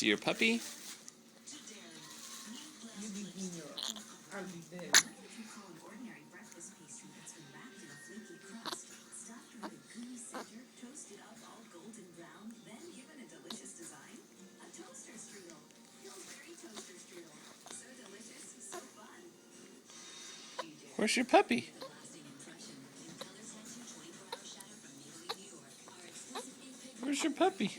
See your puppy? You be being I'll be dead. Where's your puppy? Where's your puppy?